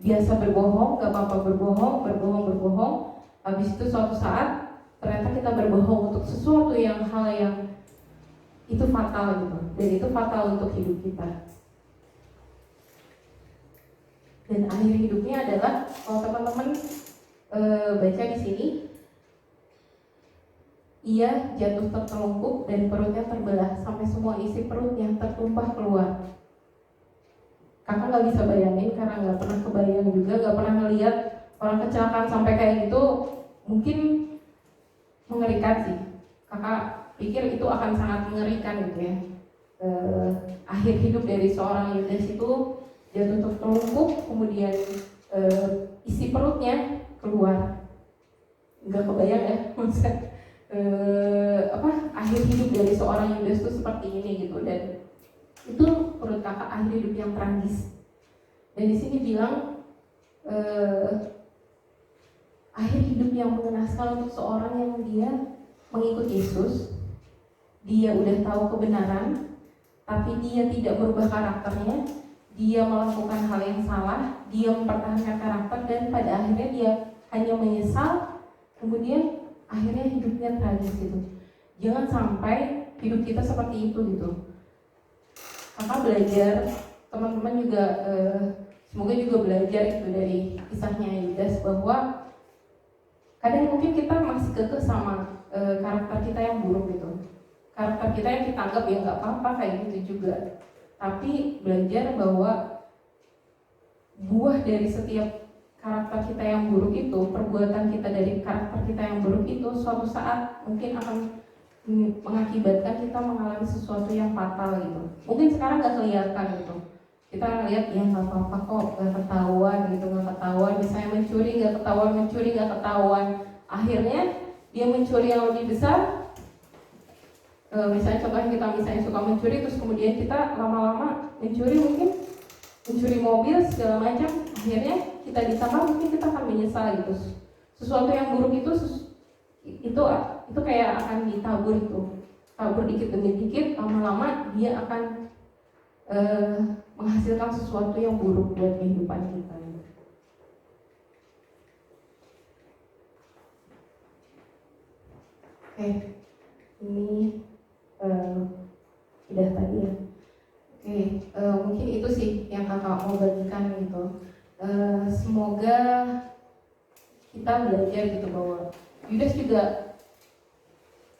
biasa berbohong, gak apa-apa berbohong. Habis itu suatu saat ternyata kita berbohong untuk sesuatu hal yang itu fatal gitu. Dan itu fatal untuk hidup kita. Dan akhir hidupnya adalah, kalau teman-teman baca di sini, ia jatuh tertelungkup dan perutnya terbelah sampai semua isi perutnya tertumpah keluar. Kakak nggak bisa bayangin karena nggak pernah kebayang juga, nggak pernah ngeliat orang kecelakaan sampai kayak gitu. Mungkin mengerikan sih. Kakak pikir itu akan sangat mengerikan gitu ya. Akhir hidup dari seorang Yudas itu jatuh tertelungkup, kemudian isi perutnya keluar. Nggak kebayang ya, maksudnya akhir hidup dari seorang Yudas itu seperti ini gitu. Dan itu menurut kakak akhir hidup yang tragis. Dan di sini bilang akhir hidup yang mengenaskan untuk seorang yang dia mengikut Yesus. Dia udah tahu kebenaran, tapi dia tidak merubah karakternya. Dia melakukan hal yang salah, dia mempertahankan karakter, dan pada akhirnya dia hanya menyesal. Kemudian akhirnya hidupnya tragis gitu. Jangan sampai hidup kita seperti itu gitu. Kakak belajar, teman-teman juga semoga juga belajar itu dari kisahnya Yudas, bahwa kadang mungkin kita masih kekeh sama karakter kita yang buruk gitu. Karakter kita yang kita anggap ya nggak apa-apa kayak gitu juga. Tapi belajar bahwa buah dari setiap karakter kita yang buruk itu, perbuatan kita dari karakter kita yang buruk itu, suatu saat mungkin akan mengakibatkan kita mengalami sesuatu yang fatal gitu. Mungkin sekarang nggak kelihatan gitu. Kita lihat ya nggak apa-apa kok, nggak ketahuan gitu, nggak ketahuan. Misalnya mencuri nggak ketahuan. Akhirnya dia mencuri yang lebih besar. Misalnya contohnya kita suka mencuri, terus kemudian kita lama-lama mencuri, mungkin mencuri mobil segala macam, akhirnya kita ditangkap, mungkin kita akan menyesal gitu. Sesuatu yang buruk itu kayak akan ditabur itu, tabur dikit demi dikit, lama-lama dia akan menghasilkan sesuatu yang buruk buat kehidupan kita. Oke, ini udah tadi ya. Oke, mungkin itu sih yang kakak mau bagikan gitu. Semoga kita belajar gitu bahwa Yudas juga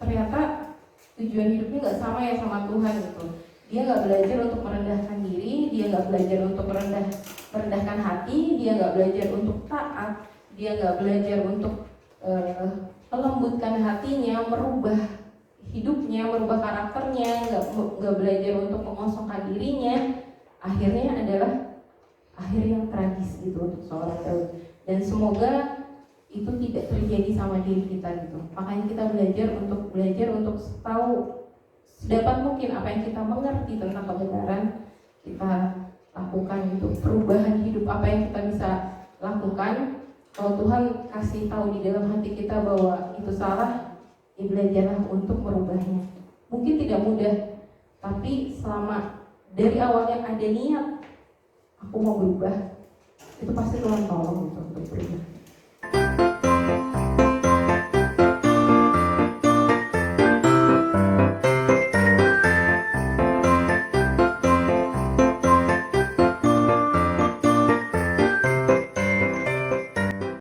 ternyata tujuan hidupnya nggak sama ya sama Tuhan gitu. Dia nggak belajar untuk merendahkan diri, dia nggak belajar untuk merendahkan hati, dia nggak belajar untuk taat, dia nggak belajar untuk melembutkan hatinya, merubah hidupnya, merubah karakternya, nggak belajar untuk mengosongkan dirinya. Akhirnya adalah akhir yang tragis gitu untuk seorang Daud. Dan semoga itu tidak terjadi sama diri kita gitu. Makanya kita belajar untuk tahu sedapat mungkin apa yang kita mengerti tentang kebenaran, kita lakukan gitu. Perubahan hidup apa yang kita bisa lakukan. Kalau Tuhan kasih tahu di dalam hati kita bahwa itu salah, ya belajarlah untuk merubahnya. Mungkin tidak mudah, tapi selama dari awalnya ada niat aku mau berubah, itu pasti Tuhan tolong untuk berubah.